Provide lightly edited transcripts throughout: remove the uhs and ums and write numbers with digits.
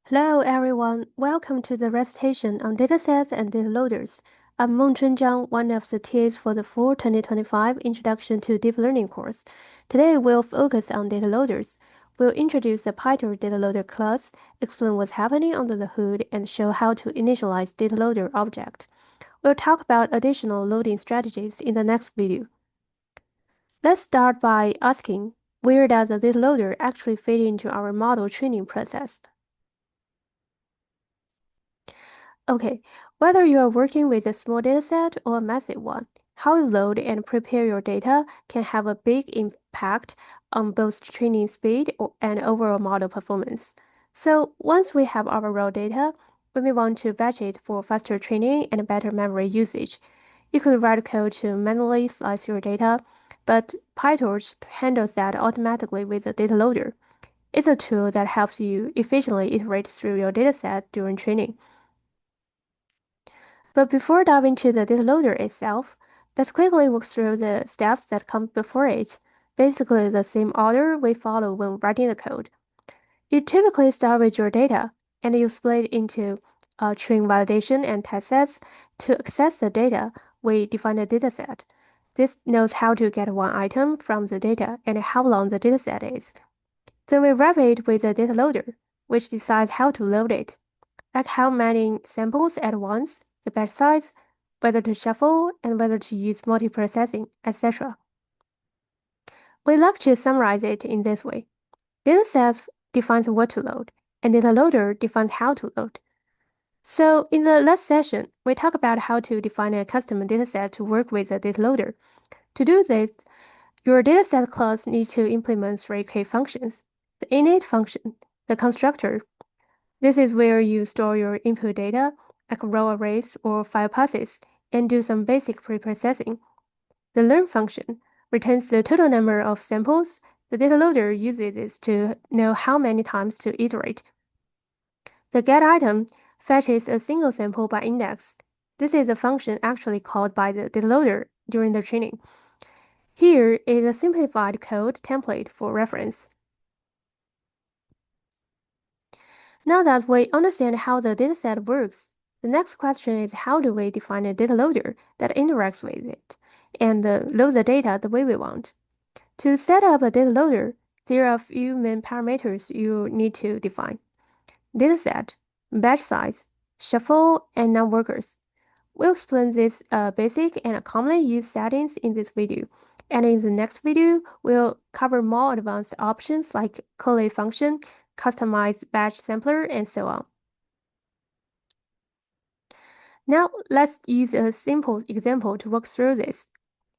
Hello everyone, welcome to the recitation on datasets and dataloaders. I'm Mengchen Zhang, one of the TAs for the fall 2025 Introduction to Deep Learning course. Today we'll focus on dataloaders. We'll introduce the PyTorch DataLoader class, explain what's happening under the hood, and show how to initialize DataLoader object. We'll talk about additional loading strategies in the next video. Let's start by asking, where does the DataLoader actually fit into our model training process? Okay, whether you are working with a small dataset or a massive one, how you load and prepare your data can have a big impact on both training speed and overall model performance. So once we have our raw data, we may want to batch it for faster training and better memory usage. You could write code to manually slice your data, but PyTorch handles that automatically with the data loader. It's a tool that helps you efficiently iterate through your dataset during training. But before diving into the DataLoader itself, let's quickly walk through the steps that come before it, basically the same order we follow when writing the code. You typically start with your data, and you split into train validation and test sets. To access the data, we define a dataset. This knows how to get one item from the data and how long the dataset is. Then we wrap it with the DataLoader, which decides how to load it, like how many samples at once, the batch size, whether to shuffle, and whether to use multiprocessing, etc. We like to summarize it in this way. Dataset defines what to load, and DataLoader defines how to load. So in the last session, we talked about how to define a custom dataset to work with a DataLoader. To do this, your dataset class needs to implement three key functions. The init function, the constructor. This is where you store your input data, like row arrays or file passes, and do some basic preprocessing. The learn function returns the total number of samples. The data loader uses this to know how many times to iterate. The get item fetches a single sample by index. This is a function actually called by the data loader during the training. Here is a simplified code template for reference. Now that we understand how the dataset works, the next question is how do we define a data loader that interacts with it and load the data the way we want? To set up a data loader, there are a few main parameters you need to define. Dataset, batch size, shuffle, and non-workers. We'll explain these basic and commonly used settings in this video. And in the next video, we'll cover more advanced options like collate function, customized batch sampler, and so on. Now, let's use a simple example to walk through this.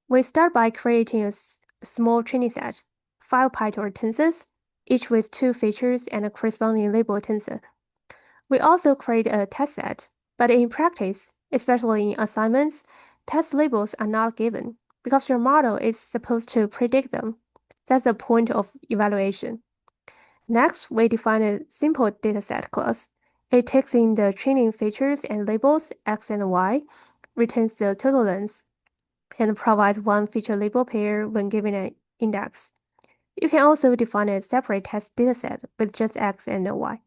We start by creating a small training set, 5 PyTorch tensors, each with 2 features and a corresponding label tensor. We also create a test set, but in practice, especially in assignments, test labels are not given because your model is supposed to predict them. That's the point of evaluation. Next, we define a simple dataset class. It takes in the training features and labels X and Y, returns the total length, and provides one feature label pair when given an index. You can also define a separate test dataset with just X and Y.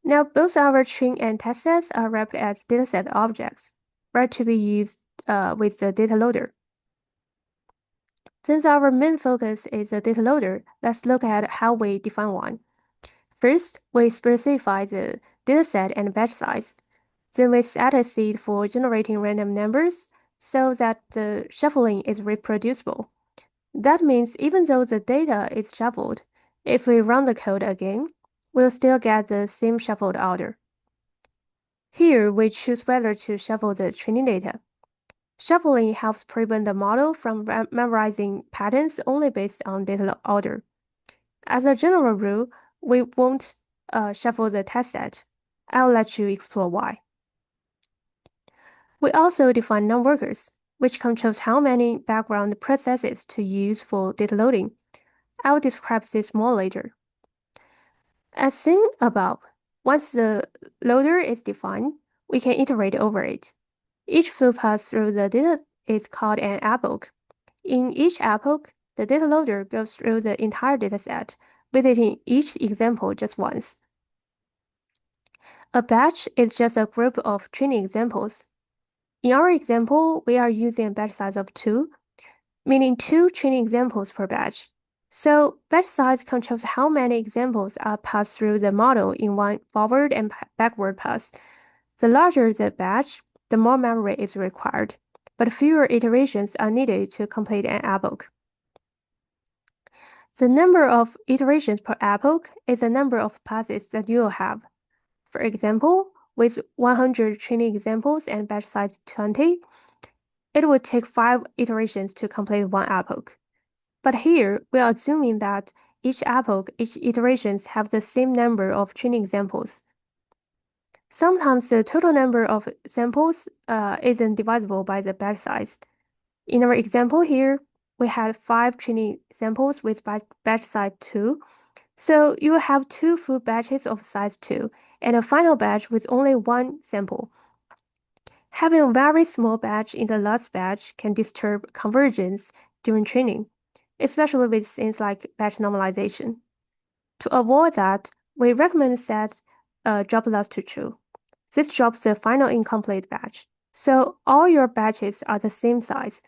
Now, both our train and test sets are wrapped as dataset objects, ready to be used with the data loader. Since our main focus is the data loader, let's look at how we define one. First, we specify the dataset and batch size. Then we set a seed for generating random numbers so that the shuffling is reproducible. That means even though the data is shuffled, if we run the code again, we'll still get the same shuffled order. Here, we choose whether to shuffle the training data. Shuffling helps prevent the model from memorizing patterns only based on data order. As a general rule, we won't shuffle the test set. I'll let you explore why. We also define non-workers, which controls how many background processes to use for data loading. I'll describe this more later. As seen above, once the loader is defined, we can iterate over it. Each flow pass through the data is called an epoch. In each epoch, the data loader goes through the entire dataset, visiting each example just once. A batch is just a group of training examples. In our example, we are using a batch size of 2, meaning 2 training examples per batch. So batch size controls how many examples are passed through the model in one forward and backward pass. The larger the batch, the more memory is required, but fewer iterations are needed to complete an epoch. The number of iterations per epoch is the number of passes that you will have. For example, with 100 training examples and batch size 20, it would take 5 iterations to complete one epoch. But here, we are assuming that each iterations have the same number of training examples. Sometimes the total number of samples isn't divisible by the batch size. In our example here, we had 5 training samples with batch size 2. So you will have 2 full batches of size 2 and a final batch with only 1 sample. Having a very small batch in the last batch can disturb convergence during training, especially with things like batch normalization. To avoid that, we recommend set drop loss to true. This drops the final incomplete batch, so all your batches are the same size.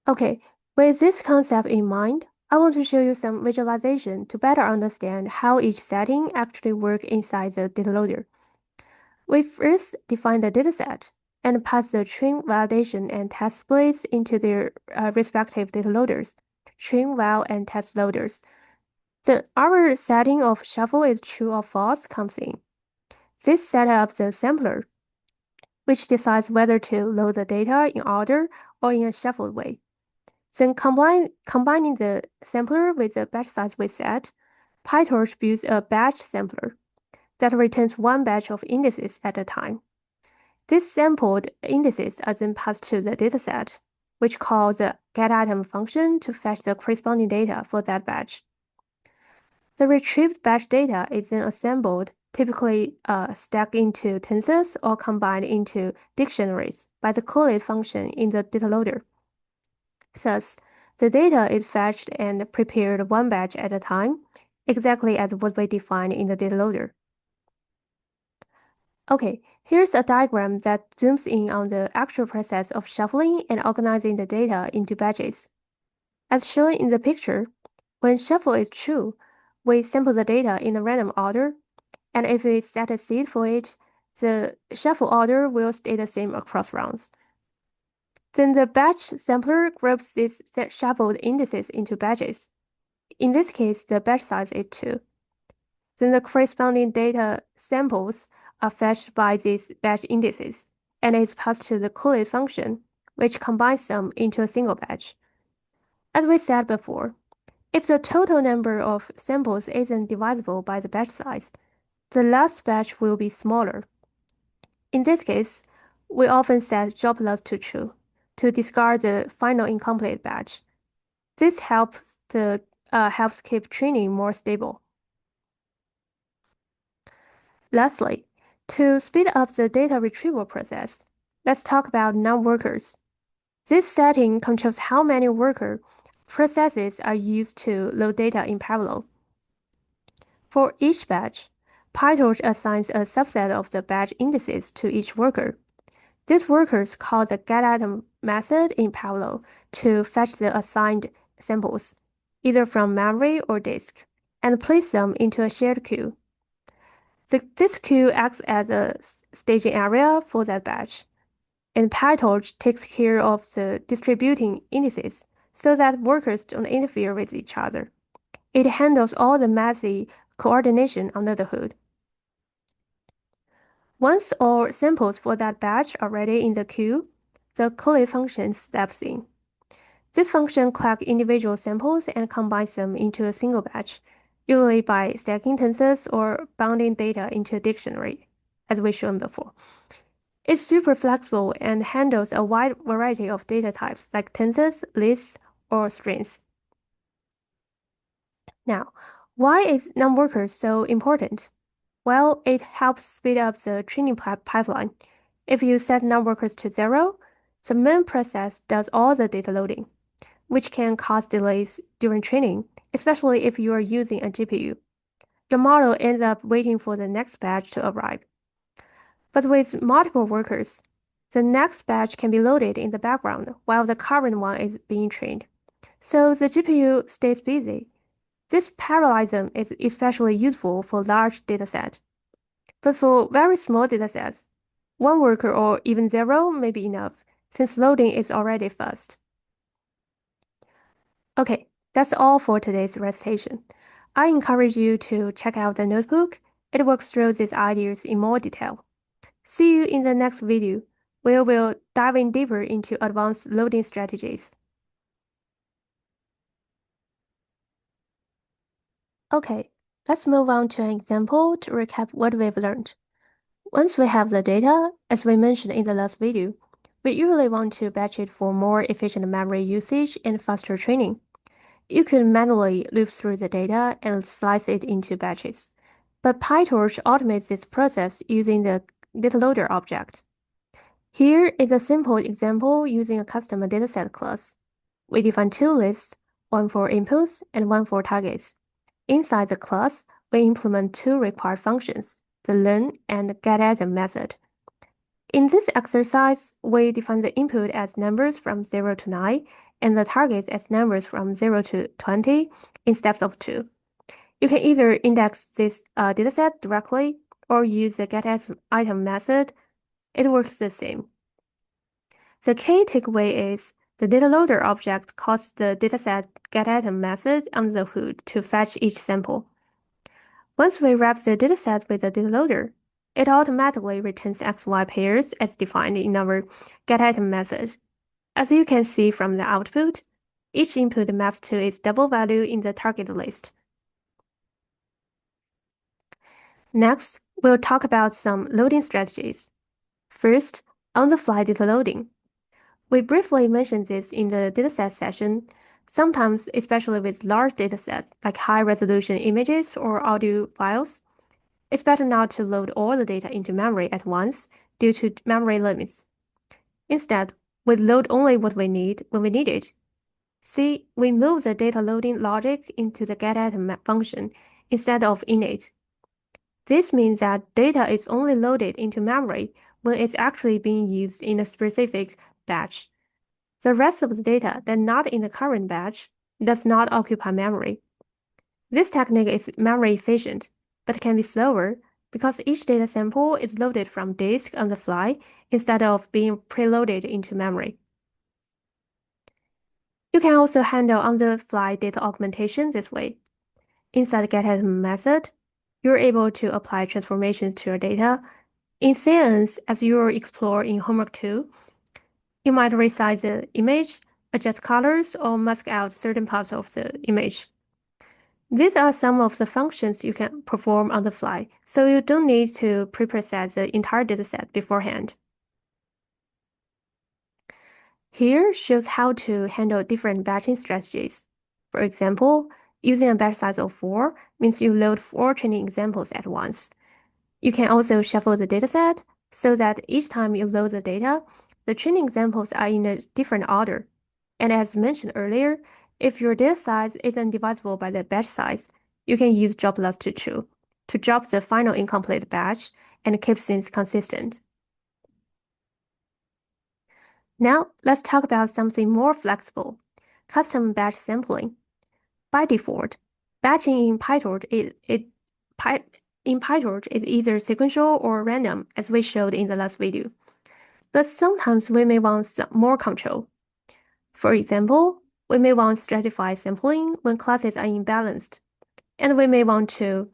Okay, with this concept in mind, I want to show you some visualization to better understand how each setting actually works inside the DataLoader. We first define the dataset and pass the train validation and test splits into their respective DataLoaders, train val and test loaders. Then our setting of shuffle is true or false comes in. This sets up the sampler, which decides whether to load the data in order or in a shuffled way. Then combining the sampler with the batch size we set, PyTorch builds a batch sampler that returns one batch of indices at a time. These sampled indices are then passed to the dataset, which calls the getItem function to fetch the corresponding data for that batch. The retrieved batch data is then assembled, typically stacked into tensors or combined into dictionaries by the collate function in the DataLoader. Thus, the data is fetched and prepared one batch at a time, exactly as what we defined in the DataLoader. Okay, here's a diagram that zooms in on the actual process of shuffling and organizing the data into batches. As shown in the picture, when shuffle is true, we sample the data in a random order, and if we set a seed for it, the shuffle order will stay the same across rounds. Then the batch sampler groups these shuffled indices into batches. In this case, the batch size is 2. Then the corresponding data samples are fetched by these batch indices, and is passed to the collate function, which combines them into a single batch. As we said before, if the total number of samples isn't divisible by the batch size, the last batch will be smaller. In this case, we often set drop loss to true to discard the final incomplete batch. This helps keep training more stable. Lastly, to speed up the data retrieval process, let's talk about non-workers. This setting controls how many worker processes are used to load data in parallel. For each batch, PyTorch assigns a subset of the batch indices to each worker. These workers call the getItem method in parallel to fetch the assigned samples, either from memory or disk, and place them into a shared queue. This queue acts as a staging area for that batch, and PyTorch takes care of the distributing indices so that workers don't interfere with each other. It handles all the messy coordination under the hood. Once all samples for that batch are ready in the queue, the collate function steps in. This function collects individual samples and combines them into a single batch, usually by stacking tensors or bounding data into a dictionary, as we shown before. It's super flexible and handles a wide variety of data types like tensors, lists, or strings. Now, why is non-workers so important? Well, it helps speed up the training pipeline. If you set non-workers to 0, the main process does all the data loading, which can cause delays during training, especially if you are using a GPU. Your model ends up waiting for the next batch to arrive. But with multiple workers, the next batch can be loaded in the background while the current one is being trained. So the GPU stays busy. This parallelism is especially useful for large datasets. But for very small datasets, one worker or even zero may be enough, since loading is already fast. Okay, that's all for today's recitation. I encourage you to check out the notebook. It walks through these ideas in more detail. See you in the next video, where we'll dive in deeper into advanced loading strategies. Okay, let's move on to an example to recap what we've learned. Once we have the data, as we mentioned in the last video, we usually want to batch it for more efficient memory usage and faster training. You could manually loop through the data and slice it into batches, but PyTorch automates this process using the DataLoader object. Here is a simple example using a custom dataset class. We define two lists, one for inputs and one for targets. Inside the class, we implement two required functions, the learn and getItem method. In this exercise, we define the input as numbers from 0 to 9 and the targets as numbers from 0 to 20 in steps of 2. You can either index this dataset directly or use the getItem method. It works the same. The key takeaway is the DataLoader object calls the dataset getItem method under the hood to fetch each sample. Once we wrap the dataset with the DataLoader, it automatically returns XY pairs as defined in our getItem method. As you can see from the output, each input maps to its double value in the target list. Next, we'll talk about some loading strategies. First, on-the-fly data loading. We briefly mentioned this in the dataset session. Sometimes, especially with large datasets like high-resolution images or audio files, it's better not to load all the data into memory at once due to memory limits. Instead, we load only what we need when we need it. See, we move the data loading logic into the getItem function instead of in it. This means that data is only loaded into memory when it's actually being used in a specific batch. The rest of the data that's not in the current batch does not occupy memory. This technique is memory efficient, but can be slower because each data sample is loaded from disk on the fly instead of being preloaded into memory. You can also handle on-the-fly data augmentation this way. Inside the getItem method, you're able to apply transformations to your data. In Science, as you will explore in Homework 2, you might resize the image, adjust colors, or mask out certain parts of the image. These are some of the functions you can perform on the fly, so you don't need to preprocess the entire dataset beforehand. Here shows how to handle different batching strategies. For example, using a batch size of 4 means you load 4 training examples at once. You can also shuffle the dataset so that each time you load the data, the training examples are in a different order. And as mentioned earlier, if your data size isn't divisible by the batch size, you can use drop loss to true to drop the final incomplete batch and keep things consistent. Now, let's talk about something more flexible, custom batch sampling. By default, batching in PyTorch is either sequential or random, as we showed in the last video. But sometimes we may want some more control. For example, we may want stratified sampling when classes are imbalanced, and we may want to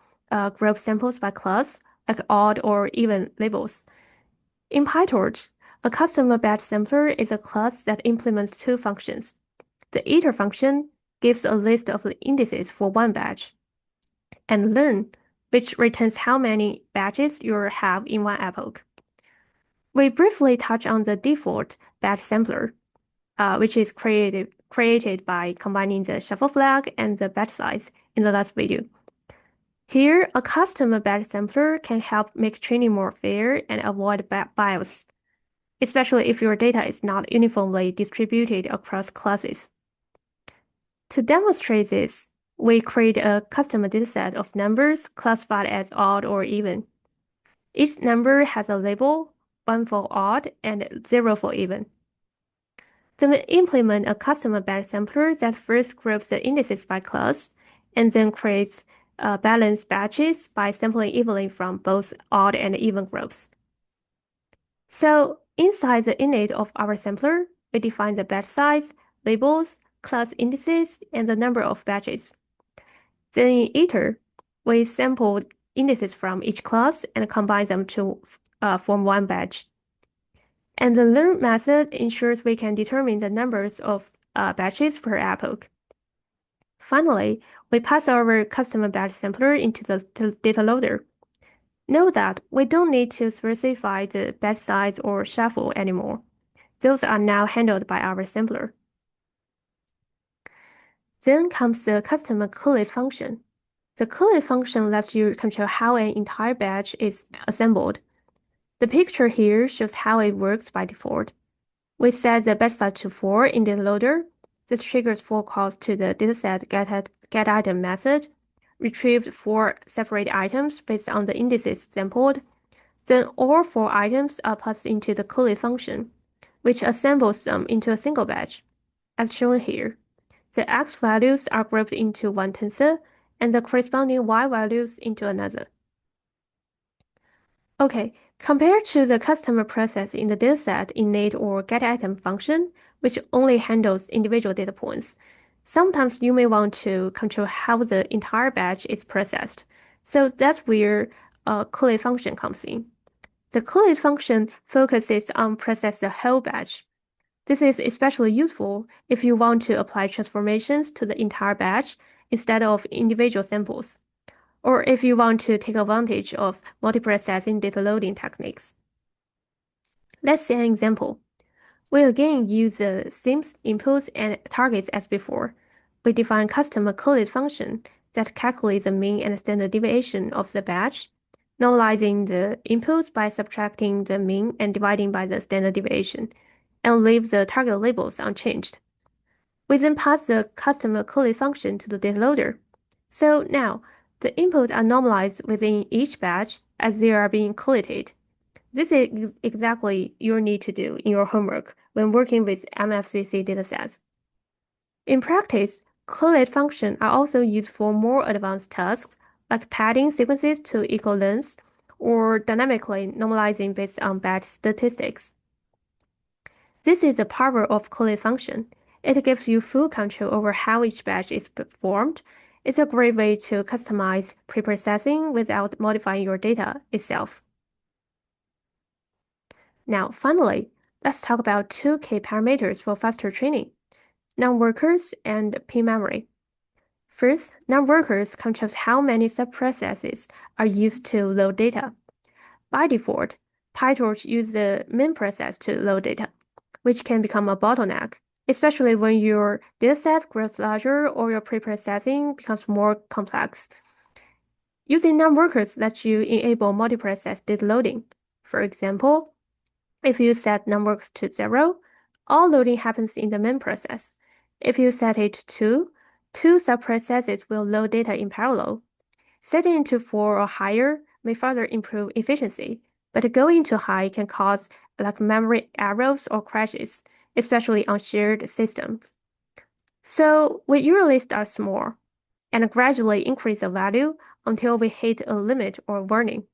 group samples by class, like odd or even labels. In PyTorch, a custom batch sampler is a class that implements two functions. The iter function gives a list of the indices for one batch, and learn, which returns how many batches you have in one epoch. We briefly touch on the default batch sampler, which is created by combining the shuffle flag and the batch size in the last video. Here, a custom batch sampler can help make training more fair and avoid bias, especially if your data is not uniformly distributed across classes. To demonstrate this, we create a custom dataset of numbers classified as odd or even. Each number has a label, 1 for odd and 0 for even. Then we implement a custom batch sampler that first groups the indices by class, and then creates balanced batches by sampling evenly from both odd and even groups. So inside the init of our sampler, we define the batch size, labels, class indices, and the number of batches. Then in iter, we sample indices from each class and combine them to form one batch. And the learn method ensures we can determine the numbers of batches per epoch. Finally, we pass our custom batch sampler into the data loader. Note that we don't need to specify the batch size or shuffle anymore. Those are now handled by our sampler. Then comes the custom collate function. The collate function lets you control how an entire batch is assembled. The picture here shows how it works by default. We set the batch size to 4 in the loader. This triggers 4 calls to the dataset getItem method, retrieved 4 separate items based on the indices sampled. Then all 4 items are passed into the collate function, which assembles them into a single batch, as shown here. The X values are grouped into one tensor, and the corresponding Y values into another. Okay, compared to the customer process in the dataset init or getItem function, which only handles individual data points, sometimes you may want to control how the entire batch is processed. So that's where a collate function comes in. The collate function focuses on process the whole batch. This is especially useful if you want to apply transformations to the entire batch instead of individual samples, or if you want to take advantage of multiprocessing data loading techniques. Let's see an example. We again use the same inputs and targets as before. We define custom collate function that calculates the mean and standard deviation of the batch, normalizing the inputs by subtracting the mean and dividing by the standard deviation, and leave the target labels unchanged. We then pass the custom collate function to the data loader. So now, the inputs are normalized within each batch as they are being collated. This is exactly you need to do in your homework when working with MFCC datasets. In practice, collate functions are also used for more advanced tasks like padding sequences to equal lengths or dynamically normalizing based on batch statistics. This is the power of collate function. It gives you full control over how each batch is performed. It's a great way to customize preprocessing without modifying your data itself. Now, finally, let's talk about two key parameters for faster training: non-workers and pin memory. First, non-workers controls how many subprocesses are used to load data. By default, PyTorch uses the main process to load data, which can become a bottleneck, especially when your dataset grows larger or your preprocessing becomes more complex. Using non-workers lets you enable multiprocess data loading. For example, if you set non-workers to 0, all loading happens in the main process. If you set it to 2 subprocesses will load data in parallel. Setting it to 4 or higher may further improve efficiency, but going too high can cause like memory errors or crashes, especially on shared systems. So we usually start small and gradually increase the value until we hit a limit or warning.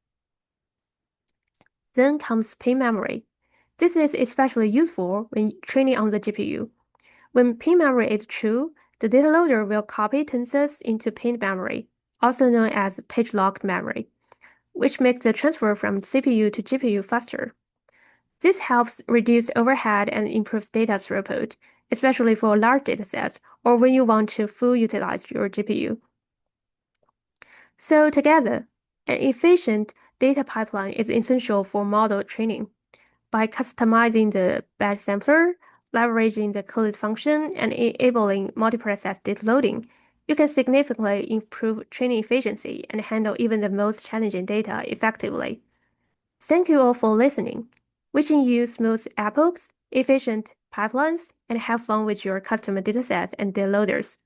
Then comes pin memory. This is especially useful when training on the GPU. When pin memory is true, the data loader will copy tensors into pin memory, also known as page-locked memory, which makes the transfer from CPU to GPU faster. This helps reduce overhead and improves data throughput, especially for large datasets or when you want to fully utilize your GPU. So together, an efficient data pipeline is essential for model training. By customizing the batch sampler, leveraging the collate function, and enabling multiprocess data loading, you can significantly improve training efficiency and handle even the most challenging data effectively. Thank you all for listening. Wishing you smooth epochs, efficient pipelines, and have fun with your customer datasets and data loaders.